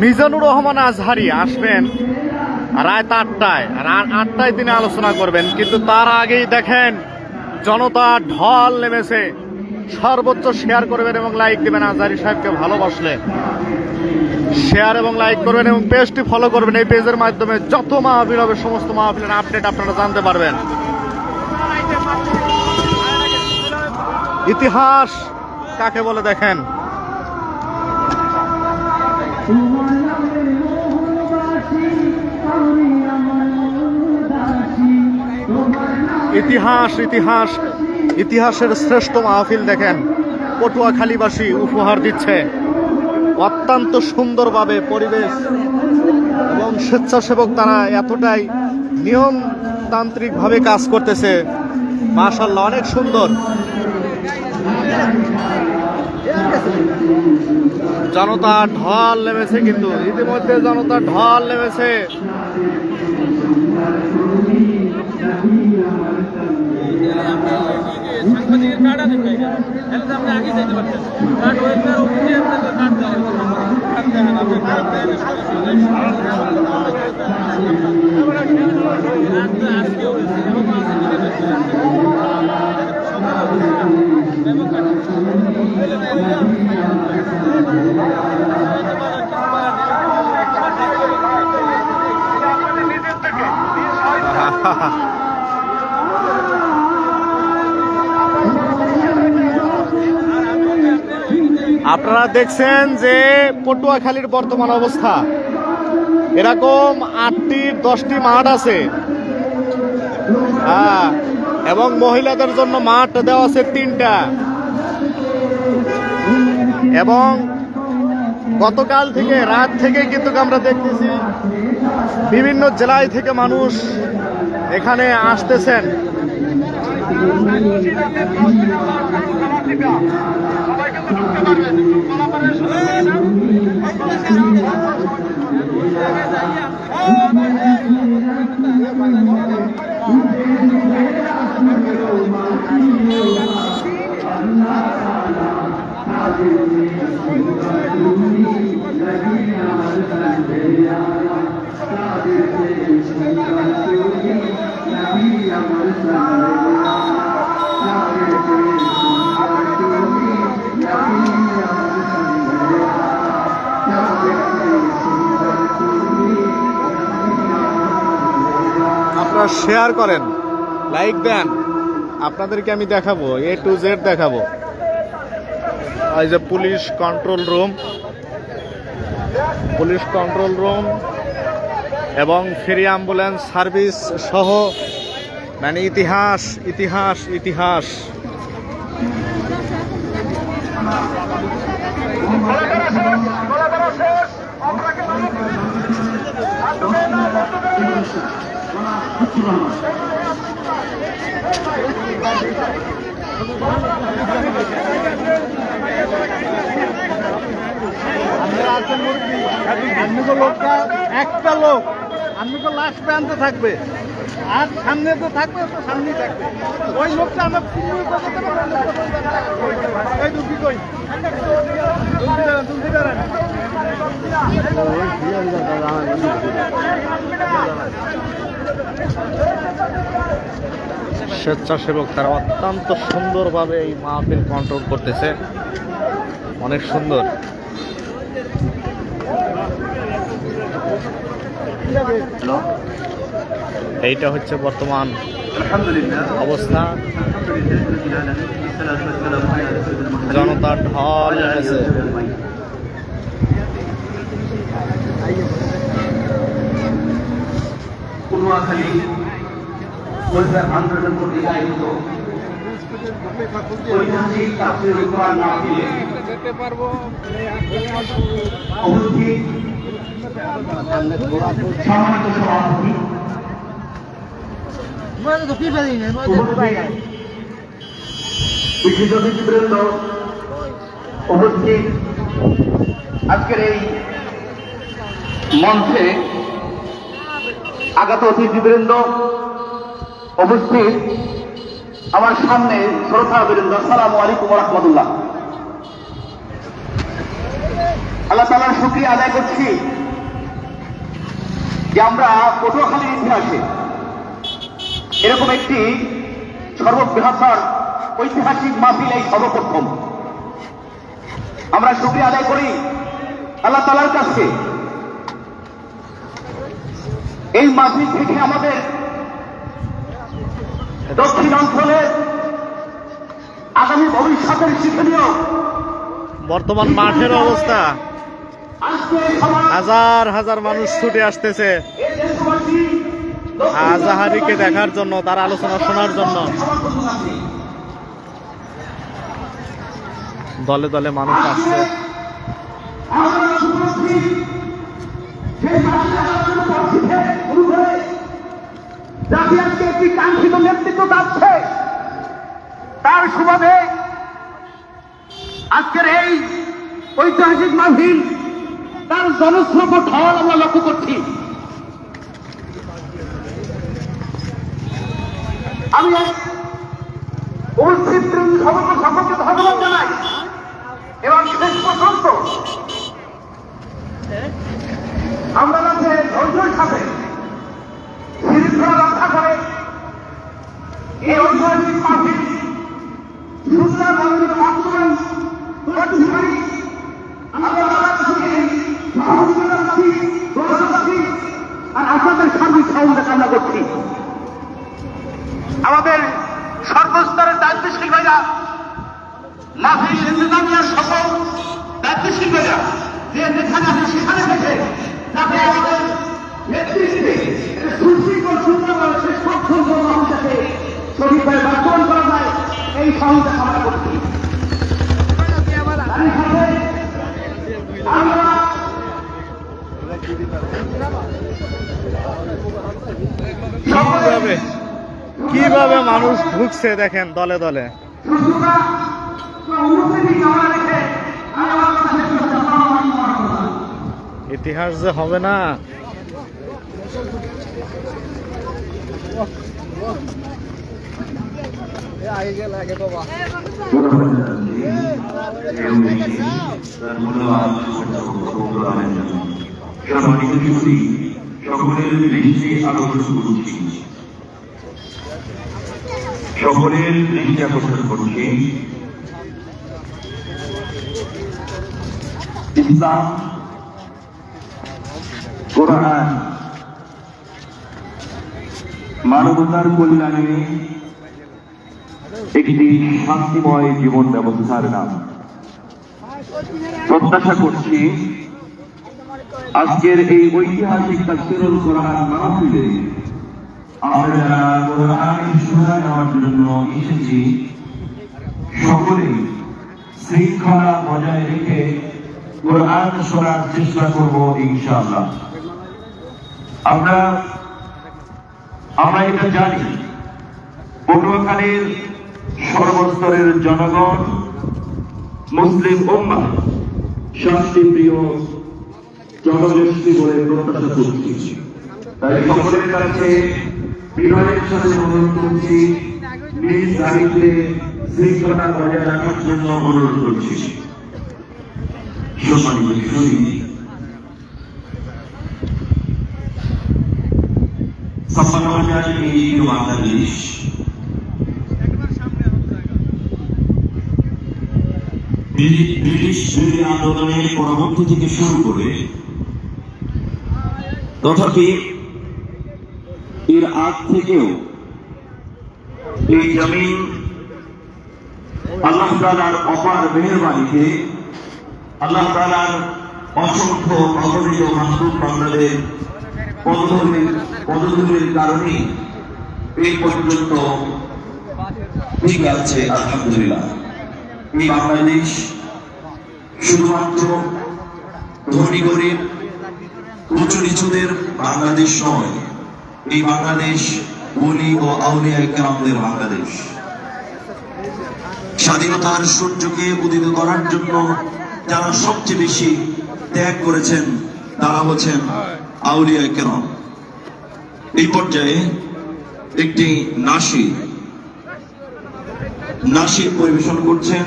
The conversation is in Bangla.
মিজানুর রহমান আজহারি আসবেন রাত 8টায়, আর 8টায় তিনি আলোচনা করবেন। কিন্তু তার আগেই দেখেন জনতা ঢল নেমেছে। সর্বোচ্চ শেয়ার করবেন এবং লাইক দেবেন। আজহারি সাহেবকে ভালোবাসলে শেয়ার এবং লাইক করবেন এবং পেজটি ফলো করবেন। এই পেজের মাধ্যমে যত মাহফিল হবে সমস্ত মাহফিলের আপডেট আপনারা জানতে পারবেন। ইতিহাস কাকে বলে দেখেন। ইতিহাস ইতিহাস ইতিহাসের শ্রেষ্ঠ মাহফিল দেখেন পটুয়াখালীবাসী উপহার দিচ্ছে। অত্যন্ত সুন্দরভাবে পরিবেশ এবং স্বেচ্ছাসেবক তারা এতটাই নিয়মতান্ত্রিকভাবে কাজ করতেছে, মাশাআল্লাহ অনেক সুন্দর। জনতা ঢল নেমেছে, কিন্তু ইতিমধ্যে জনতা ঢল নেমেছে। আপনারা দেখছেন যে পটুয়াখালীর বর্তমান অবস্থা। এরকম 8টি-10টি মাঠ আছে, এবং মহিলাদের জন্য মাঠ দেওয়া আছে 3টা। এবং গতকাল থেকে রাত থেকে কিন্তু আমরা দেখতেছি বিভিন্ন জেলায় থেকে মানুষ এখানে আসতেছেন। আপনারা শেয়ার করেন, লাইক দেন, আপনাদেরকে আমি দেখাবো A to Z দেখাবো। এই যে পুলিশ কন্ট্রোল রুম এবং ফ্রি অ্যাম্বুলেন্স সার্ভিস সহ, মানে ইতিহাস ইতিহাস ইতিহাস। লোকটা একটা লোক আপনাকে লাস্ট প্রান্তে থাকবে, আর সামনে তো থাকবে, তো সামনেই থাকবে ওই লোকটা। আমার স্বেচ্ছাসেবক তারা অত্যন্ত সুন্দরভাবে এই মাহফিল কন্ট্রোল করতেছে, অনেক সুন্দর। এইটা হচ্ছে বর্তমান অবস্থা। জনতার ঢল আছে। পটুয়াখালী আন্দোলন কর্তৃক আয়োজিত ঐতিহাসিক তাফসীরুল কোরআন মাহফিলে উপস্থিত সম্মানিত সভাপতি, বিশিষ্ট অতিথিবৃন্দ, উপস্থিত আজকের এই মঞ্চে আগত অতিথিবৃন্দ, উপস্থিত আমার সামনে শ্রোতাবৃন্দ, আসসালামু আলাইকুম ওয়া রাহমাতুল্লাহ। আল্লাহ তাআলার শুকরিয়া আদায় করছি যে আমরা পটুয়াখালীর ইতিহাসে এরকম একটি সর্ববৃহৎ ঐতিহাসিক মাহফিল এই সর্বপ্রথম। আমরা শুকরিয়া আদায় করি আল্লাহ তাআলার কাছে। এই মাহফিল থেকে আমাদের দক্ষিণ অঞ্চলের আগামী ভবিষ্যতের শিক্ষণীয় বর্তমান মাঠের অবস্থা, হাজার হাজার মানুষ ছুটে আসতেছে আজাহারিকে দেখার জন্য, তার আলোচনা শোনার জন্য। দলে দলে মানুষ আসছে। একটি কাঙ্ক্ষিত নেতৃত্ব যাচ্ছে, তার সুবাদে আজকের এই ঐতিহাসিক মাহফিল তার জনস্রোত ঢল আমরা লক্ষ্য করছি। আমি উপস্থিত সকলকে ধন্যবাদ জানাই এবং শেষ পর্যন্ত আমরা যাতে ধৈর্যের সাথে শৃঙ্খলা রক্ষা করে এই ঐতিহাসিক মাহফিল সুন্দরভাবে বাস্তবায়ন করতে পারি। আর আপনাদের সার্বিক সহযোগিতা কামনা করছি। আমাদের সর্বস্তরের দায়িত্বশীল ভাইরা, মাহফিল ইন্তেজামিয়ার সকল দায়িত্বশীল ভাইরা যে যেখানে আছে সেখানে থেকে যাতে আমাদের নেতৃত্বে সুশৃঙ্খল সুন্দরভাবে শেষ পর্যন্ত মানুষকে শরীরভাবে বাস্তবায়ন করা যায়, এই সহযোগিতা কামনা করছি। কিভাবে মানুষ ঢুকছে দেখেন দলে দলে। ইতিহাস যে হবে না। সকলের দৃষ্টি আকর্ষণ করছি, সকলের দৃষ্টি আকর্ষণ করছি ইসলাম, কোরআন মানবতার কল্যাণে একটি শান্তিময় জীবন ব্যবস্থার নাম। প্রত্যাশা করছি আজকের এই ঐতিহাসিক তাফসীরুল কোরআন মাহফিলে আমরা যারা কোরআনের শোনা নেওয়ার জন্য এসেছি সকলেই শৃঙ্খলা বজায় রেখে কোরআন শোনার চেষ্টা করব ইনশাআল্লাহ। আমরা এটা জানি পটুয়াখালীর সর্বস্তরের জনগণ, মুসলিম উম্মাহ শান্তিপ্রিয় জনগোষ্ঠী বলে প্রত্যাশা করছি। তাই সকলের কাছে বিনয়ের সাথে অনুরোধ করছি, নিজ দায়িত্বে শৃঙ্খলা বজায় রাখার জন্য অনুরোধ করছি। সম্মানিত সুধী, বাংলাদেশ ব্রিটিশ বিরোধী আন্দোলনের পরবর্তী থেকে শুরু করে তথাপি এর আগ থেকেও এই জমিন আল্লাহ তাআলার অপার মেহেরবানিতে, আল্লাহ তাআলার অসংখ্য অগণিত মাহবুব বান্দাদের পদধূলির কারণে এই পর্যন্ত ঠিক আছে। আলহামদুলিল্লাহ, এই বাংলাদেশ শুধুমাত্র ধনী গরিব উঁচু নিচুদের বাংলাদেশ নয়, এই বাংলাদেশ ওলি ও আউলিয়া কেরামদের বাংলাদেশ। স্বাধীনতার সূর্যকে উদিত করার জন্য যারা সবচেয়ে বেশি ত্যাগ করেছেন তারা হচ্ছেন আউলিয়া কেরাম। এই পর্যায়ে একটি নাশিদ পরিবেশন করছেন